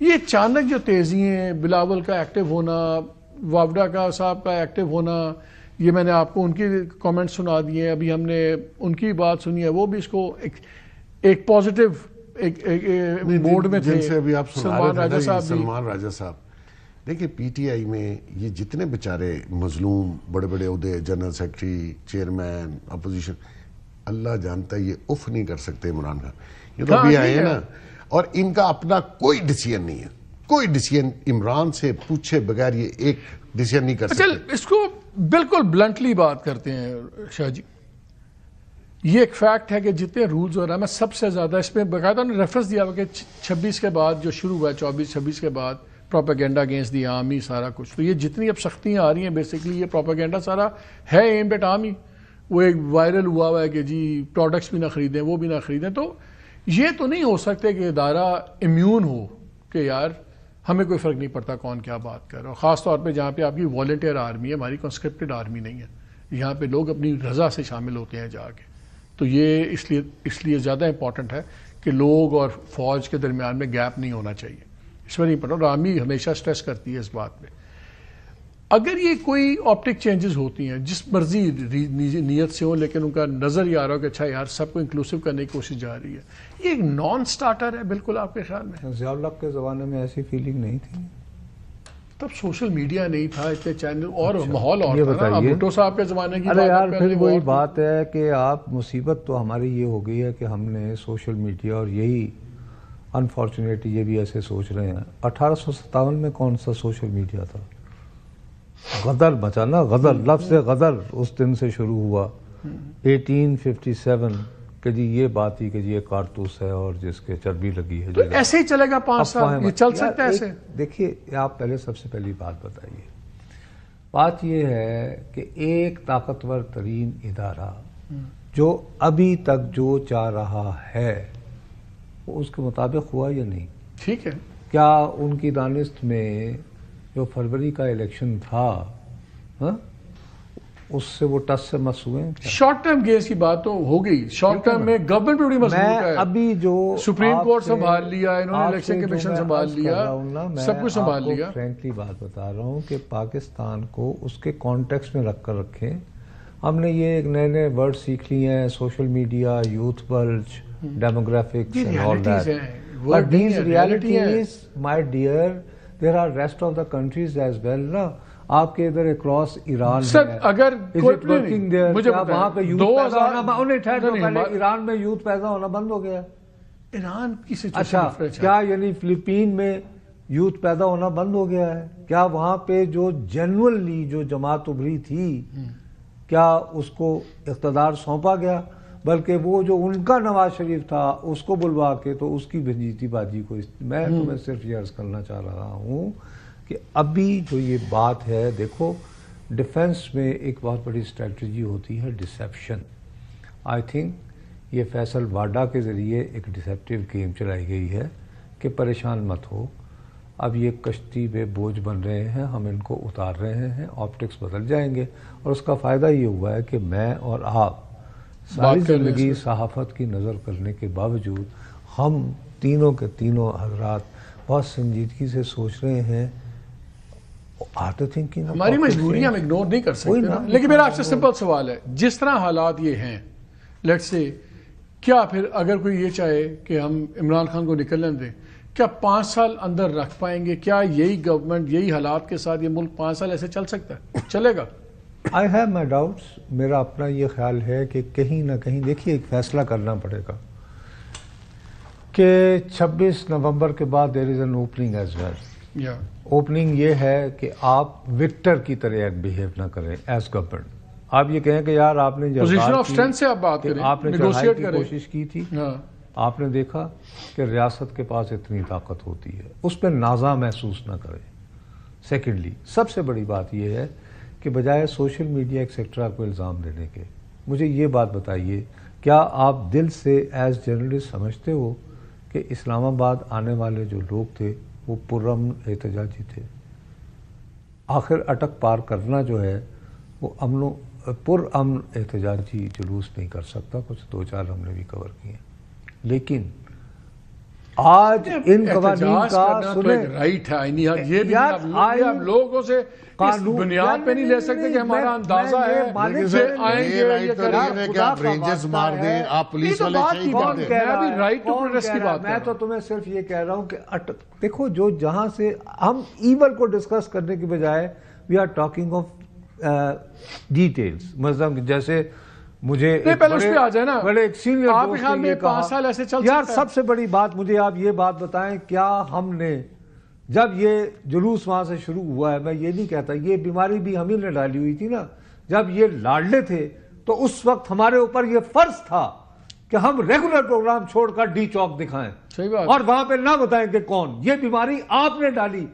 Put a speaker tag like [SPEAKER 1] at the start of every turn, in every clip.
[SPEAKER 1] یہ اچانک جو تیزی ہیں، بلاول کا ایکٹیو ہونا، وابڈا کا صاحب کا ایکٹیو ہونا، یہ میں نے آپ کو ان کی کامنٹ سنا دیے ہیں، ابھی ہم نے ان کی بات سنی ہے، وہ بھی اس کو ایک پازیٹیو موڈ میں تھے.
[SPEAKER 2] جن سے ابھی آپ سنا رہے تھے نا،
[SPEAKER 1] بھی
[SPEAKER 2] سلمان راجہ صاحب، دیکھیں پی ٹی آئی میں یہ جتنے بیچارے مظلوم بڑے بڑے عہدے، جنرل سیکرٹری، چیئرمین، اپوزیشن، اللہ جانتا ہے یہ اف نہیں کر سکتے عمران خان. یہ تو ابھی آئے ہیں نا، اور ان کا اپنا کوئی ڈیسیژن نہیں ہے، کوئی ڈیسیژن عمران سے پوچھے بغیر یہ ایک ڈیسیژن نہیں کر سکتے.
[SPEAKER 1] اس کو بالکل بلنٹلی بات کرتے ہیں شاہ جی، یہ ایک فیکٹ ہے کہ جتنے رولز ہو رہا ہے، میں سب سے زیادہ اس پہ باقاعدہ نے ریفرنس دیا ہوا کہ 26 کے بعد جو شروع ہوا ہے، 24-26 کے بعد پروپیگنڈا اگینسٹ دی آرمی سارا کچھ، تو یہ جتنی اب سختیاں آ رہی ہیں بیسیکلی یہ پروپیگنڈا سارا ہے ایم ایٹ آرمی. وہ ایک وائرل ہوا ہے کہ جی پروڈکٹس بھی نہ خریدیں، وہ بھی نہ خریدیں. تو یہ تو نہیں ہو سکتے کہ ادارہ امیون ہو کہ یار ہمیں کوئی فرق نہیں پڑتا کون کیا بات کر رہا، اور خاص طور پہ جہاں پہ آپ کی والنٹیئر آرمی ہے، ہماری کنسکرپٹڈ آرمی نہیں ہے، یہاں پہ لوگ اپنی رضا سے شامل ہوتے ہیں جا کے. تو یہ اس لیے زیادہ امپورٹنٹ ہے کہ لوگ اور فوج کے درمیان میں گیپ نہیں ہونا چاہیے. اس میں نہیں پڑھا، اور آرمی ہمیشہ سٹریس کرتی ہے اس بات پہ. اگر یہ کوئی آپٹک چینجز ہوتی ہیں جس مرضی نیت سے ہوں، لیکن ان کا نظر یہ آ رہا ہو کہ اچھا یار سب کو انکلوسیو کرنے کی کوشش جا رہی ہے، یہ ایک نان سٹارٹر ہے بالکل آپ کے خیال میں؟
[SPEAKER 3] ضیاء الحق کے زمانے میں ایسی فیلنگ نہیں تھی،
[SPEAKER 1] تب سوشل میڈیا نہیں تھا، اتنے چینل اور ماحول اور
[SPEAKER 3] یہ
[SPEAKER 1] تھا نا.
[SPEAKER 3] بتائیے،
[SPEAKER 1] بھٹو صاحب کے زمانے کی
[SPEAKER 3] ارے یار
[SPEAKER 1] بات
[SPEAKER 3] پھر وہی بات ہے کہ آپ مصیبت تو ہماری یہ ہو گئی ہے کہ ہم نے سوشل میڈیا، اور یہی انفارچونیٹلی یہ بھی ایسے سوچ رہے ہیں 1857 میں کون سا سوشل میڈیا تھا؟ غدر بچا نا، غدر، لفظ غدر اس دن سے شروع ہوا 1857 کہ جی یہ بات ہی کہ جی یہ کارتوس ہے اور جس کے چربی لگی ہے.
[SPEAKER 1] تو ایسے ہی چلے گا 5 سال، یہ چل سکتا ہے ایسے؟
[SPEAKER 3] دیکھیے آپ پہلے سب سے پہلی بات بتائیے، بات یہ ہے کہ ایک طاقتور ترین ادارہ جو ابھی تک جو چاہ رہا ہے وہ اس کے مطابق ہوا یا نہیں؟
[SPEAKER 1] ٹھیک ہے.
[SPEAKER 3] کیا ان کی دانست میں جو فروری کا الیکشن تھا اس سے وہ ٹس سے مس ہوئے ہیں؟
[SPEAKER 1] شارٹ ٹرم گیز کی بات تو ہو گئی، شارٹ ٹرم میں گورنمنٹ بھی بڑی مضبوط ہے.
[SPEAKER 3] ابھی جو
[SPEAKER 1] سپریم کورٹ سنبھال لیا، انہوں نے الیکشن کمیشن سنبھال لیا، سب کچھ سنبھال لیا.
[SPEAKER 3] میں فرینکلی بات بتا رہا ہوں کہ پاکستان کو اس کے کانٹیکسٹ میں رکھ کر رکھیں. ہم نے یہ ایک نئے نئے ورڈ سیکھ لیے ہیں، social media, youth bilge, demographics and all that. But these realities, my dear, there are rest of the countries as well نا. آپ کے ادھر اکراس ایران ہے،
[SPEAKER 1] اگر
[SPEAKER 3] مجھے وہاں پہ یوتھ پیدا ہونا، انہیں ٹھہر جو پہلے ایران میں یوتھ پیدا ہونا بند ہو گیا.
[SPEAKER 1] ایران کی
[SPEAKER 3] اچھا کیا یعنی فلپین میں یوتھ پیدا ہونا بند ہو گیا ہے؟ کیا وہاں پہ جو جنرلی جو جماعت ابھری تھی کیا اس کو اقتدار سونپا گیا؟ بلکہ وہ جو ان کا نواز شریف تھا اس کو بلوا کے تو اس کی بھنجیتی بازی کو میں تمہیں صرف یہ عرض کرنا چاہ رہا ہوں کہ ابھی جو یہ بات ہے، دیکھو ڈیفنس میں ایک بہت بڑی اسٹریٹجی ہوتی ہے ڈسیپشن. آئی تھنک یہ فیصل واڈا کے ذریعے ایک ڈسیپٹیو گیم چلائی گئی ہے کہ پریشان مت ہو، اب یہ کشتی پہ بوجھ بن رہے ہیں، ہم ان کو اتار رہے ہیں، آپٹکس بدل جائیں گے. اور اس کا فائدہ یہ ہوا ہے کہ میں اور آپ ساری زندگی صحافت کی نظر کرنے کے باوجود ہم تینوں کے تینوں حضرات بہت سنجیدگی سے سوچ رہے ہیں.
[SPEAKER 1] ہماری مجبوری ہم اگنور نہیں کر سکتے. لیکن میرا آپ سے سمپل سوال ہے، جس طرح حالات یہ ہیں، لیٹ سے کیا پھر اگر کوئی یہ چاہے کہ ہم عمران خان کو نکلنے دیں، کیا 5 سال اندر رکھ پائیں گے؟ کیا یہی گورنمنٹ یہی حالات کے ساتھ یہ ملک 5 سال ایسے چل سکتا ہے؟ چلے گا؟
[SPEAKER 3] I have my doubts. میرا اپنا یہ خیال ہے کہ کہیں نہ کہیں دیکھیے ایک فیصلہ کرنا پڑے گا کہ 26 نومبر کے بعد there is an opening as well. Opening یہ ہے کہ آپ وکٹر کی طرح بیہیو نہ کریں ایز گورنمنٹ. آپ یہ کہیں کہ یار آپ نے
[SPEAKER 1] پوزیشن آف اسٹرینتھ سے آپ بات کریں،
[SPEAKER 3] آپ نے چڑھائی کی کوشش کی تھی، آپ نے دیکھا کہ ریاست کے پاس اتنی طاقت ہوتی ہے، اس پہ نازا محسوس نہ کریں. سیکنڈلی سب سے بڑی بات یہ ہے کہ بجائے سوشل میڈیا ایکسیکٹرا کو الزام دینے کے، مجھے یہ بات بتائیے کیا آپ دل سے ایز جرنلسٹ سمجھتے ہو کہ اسلام آباد آنے والے جو لوگ تھے وہ پرامن احتجاجی تھے؟ آخر اٹک پار کرنا جو ہے وہ پرامن احتجاجی جلوس نہیں کر سکتا. کچھ 2-4 ہم نے بھی کور کیے، لیکن آج ان قوانین
[SPEAKER 1] احتجاج
[SPEAKER 3] کا
[SPEAKER 1] کرنا تو ایک رائٹ ہے آئینی حق، یہ بھی آپ لوگوں سے اس بنیاد پہ نہیں لے سکتے کہ ہمارا اندازہ ہے کہ آئیں گے یہ کریں
[SPEAKER 2] کہ آپ رینجرز مار دیں، آپ پولیس والے شہید کر دیں۔
[SPEAKER 1] میں بھی رائٹ ٹو پروٹیسٹ کی بات کر رہا ہوں۔
[SPEAKER 3] میں تو تمہیں صرف یہ کہہ رہا ہوں کہ دیکھو جو جہاں سے ہم ایول کو ڈسکس کرنے کی بجائے we are talking of details, مثلا جیسے مجھے
[SPEAKER 1] پہلے اس پہ آ جائے نا،
[SPEAKER 3] بڑے ایک سینئر
[SPEAKER 1] آپ کے خیال میں 5 سال ایسے چل
[SPEAKER 3] یار سب سے بڑی بات مجھے آپ یہ بات بتائیں، کیا ہم نے جب یہ جلوس وہاں سے شروع ہوا ہے، میں یہ نہیں کہتا یہ بیماری بھی ہم ہی نے ڈالی ہوئی تھی نا، جب یہ لاڈلے تھے تو اس وقت ہمارے اوپر یہ فرض تھا کہ ہم ریگولر پروگرام چھوڑ کر ڈی چوک دکھائیں،
[SPEAKER 1] صحیح بات،
[SPEAKER 3] اور وہاں پہ نہ بتائیں کہ کون، یہ بیماری آپ نے ڈالی۔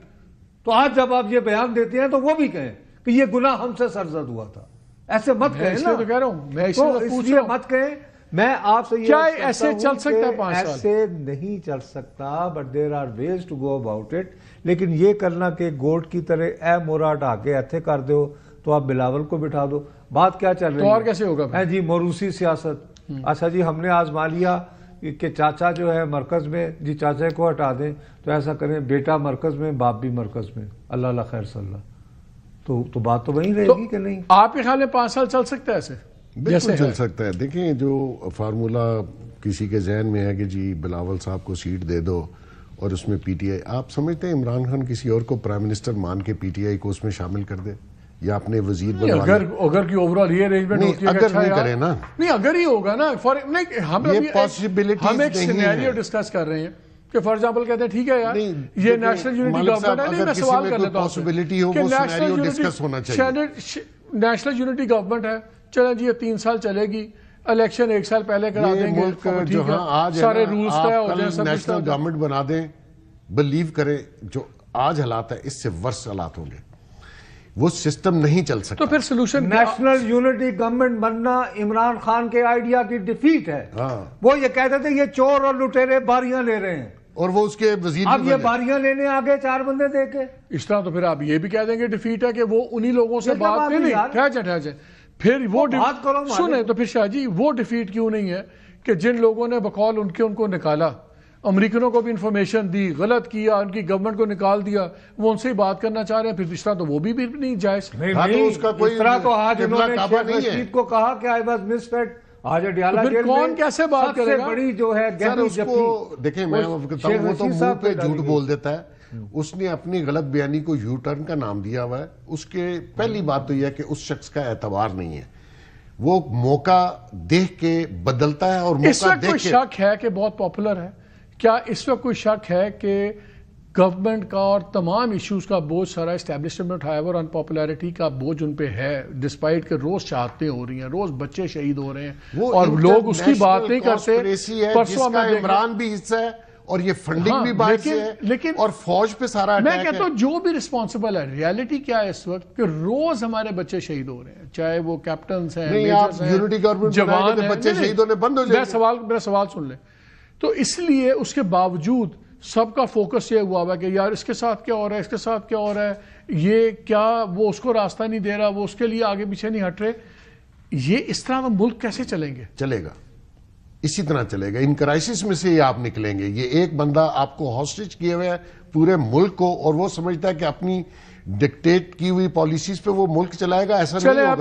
[SPEAKER 3] تو آج جب آپ یہ بیان دیتے ہیں تو وہ بھی کہیں کہ یہ گناہ ہم سے سرزد ہوا تھا، ایسے مت کہیں نا،
[SPEAKER 1] تو کہہ رہا ہوں میں
[SPEAKER 3] تو اس لیے مت کہیں۔ میں آپ سے یہ
[SPEAKER 1] کیا ایسے چل سکتا ہے 5 سال؟
[SPEAKER 3] ایسے نہیں چل سکتا، but there are ways to go about it. لیکن یہ کرنا کہ گوٹ کی طرح اے مورا ڈھا کے ایتھے کر دو تو آپ بلاول کو بٹھا دو، بات کیا چل رہی ہے؟
[SPEAKER 1] تو اور کیسے ہوگا
[SPEAKER 3] ہے جی موروثی سیاست؟ اچھا جی ہم نے آزما لیا کہ چاچا جو ہے مرکز میں، جی چاچا کو ہٹا دیں، تو ایسا کریں بیٹا مرکز میں باپ بھی مرکز میں، اللہ اللہ خیر صلی اللہ، تو بات تو وہیں رہے گی کہ نہیں؟
[SPEAKER 1] آپ کے خیال میں 5 سال چل سکتا ہے ایسے؟
[SPEAKER 2] بالکل چل سکتا ہے۔ دیکھیں جو فارمولا کسی کے ذہن میں ہے کہ جی بلاول صاحب کو سیٹ دے دو اور اس میں پی ٹی آئی، آپ سمجھتے ہیں عمران خان کسی اور کو پرائم منسٹر مان کے پی ٹی آئی کو اس میں شامل کر دے یا اپنے وزیر بنوا لے؟
[SPEAKER 1] اگر کی اوورال یہ ارینجمنٹ ہوتی ہے کہ
[SPEAKER 2] اگر نہیں کرے نا،
[SPEAKER 1] نہیں اگر ہی ہوگا نا، ہم ایک سینیریو ڈسکس کر رہے ہیں کہ فار ایگزامپل کہتے ہیں ٹھیک ہے یار یہ نیشنل یونٹی گورنمنٹ ہے، نہیں میں سوال کر لیتا ہوں کہ نیشنل یونٹی گورنمنٹ ہے، چلیں جی یہ 3 سال چلے گی، الیکشن 1 سال پہلے کرا دیں گے،
[SPEAKER 2] ملک جہاں آج
[SPEAKER 1] سارے رولز طے ہو جائیں،
[SPEAKER 2] آپ نیشنل گورنمنٹ بنا دیں، بلیو کریں جو آج حالات ہے اس سے ورس حالات ہوں گے، وہ سسٹم نہیں چل سکتا۔
[SPEAKER 1] تو پھر سلوشن
[SPEAKER 3] نیشنل یونٹی گورنمنٹ بننا عمران خان کے آئیڈیا کی ڈیفیٹ ہے۔ وہ یہ کہتے تھے یہ چور اور لٹیرے باریاں لے رہے ہیں،
[SPEAKER 2] اور وہ اس کے وزیر
[SPEAKER 3] اب یہ باریاں لینے آگے 4 بندے دے کے
[SPEAKER 1] اس طرح، تو پھر آپ یہ بھی کہہ دیں گے ڈیفیٹ ہے کہ وہ انہی لوگوں سے بات نہیں، ٹھہر جائے پھر وہ سنیں تو پھر شاہ جی وہ ڈیفیٹ کیوں نہیں ہے کہ جن لوگوں نے بقول ان کو نکالا، امریکنوں کو بھی انفارمیشن دی، غلط کیا، ان کی گورنمنٹ کو نکال دیا، وہ ان سے ہی بات کرنا چاہ رہے ہیں، پھر اس طرح تو وہ بھی نہیں جائز۔
[SPEAKER 3] اس طرح تو آج انہوں نے شیخ رشید کو کہا کہ آئی واز مس فیڈ، آج اڈیالہ جیل میں
[SPEAKER 1] کون کیسے بات کرے گا؟
[SPEAKER 3] سب سے بڑی جو ہے گہری جفی،
[SPEAKER 2] دیکھیں میں کہتا ہوں وہ تو منہ پہ جھوٹ بول دیتا ہے، اس نے اپنی غلط بیانی کو یو ٹرن کا نام دیا ہوا ہے، اس کے پہلی بات تو یہ ہے کہ اس شخص کا اعتبار نہیں ہے، وہ موقع دیکھ کے بدلتا ہے، اور
[SPEAKER 1] اس وقت کوئی شک ہے کہ بہت پاپولر ہے؟ کیا اس وقت کوئی شک ہے کہ گورنمنٹ کا اور تمام ایشوز کا بوجھ سارا اسٹیبلشمنٹ میں اٹھایا ہوا اور ان پاپولیرٹی کا بوجھ ان پہ ہے، ڈسپائٹ کہ روز شہادتیں ہو رہی ہیں، روز بچے شہید ہو رہے ہیں اور لوگ اس کی بات نہیں کرتے؟
[SPEAKER 2] پرسوں میں عمران بھی حصہ ہے اور یہ فنڈنگ بھی باہر سے ہے، لیکن اور فوج پہ سارا
[SPEAKER 1] میں کہتا ہوں جو بھی رسپانسبل ہے، ریالٹی کیا ہے اس وقت کہ روز ہمارے بچے شہید ہو رہے ہیں، چاہے وہ کیپٹنز ہیں، میجرز ہیں، جوان ہیں،
[SPEAKER 2] بچے شہید ہونے بند ہو جائیں گے۔
[SPEAKER 1] میرا سوال سن لیں۔ تو اس لیے اس کے باوجود سب کا فوکس یہ ہوا ہے کہ یار اس کے ساتھ کیا ہو رہا ہے، اس کے ساتھ کیا ہو رہا ہے، یہ کیا وہ اس کو راستہ نہیں دے رہا، وہ اس کے لیے آگے پیچھے نہیں ہٹ رہے، یہ اس طرح وہ ملک کیسے چلیں گے؟
[SPEAKER 2] چلے گا اسی طرح چلے گا، ان کرائسس میں سے ہی آپ نکلیں گے۔ یہ ایک بندہ آپ کو ہاسٹیج کیے ہوئے ہے پورے ملک کو، اور وہ سمجھتا ہے کہ اپنی ڈکٹیٹ کی ہوئی پالیسیز پہ وہ ملک چلائے گا، ایسا نہیں ہوگا۔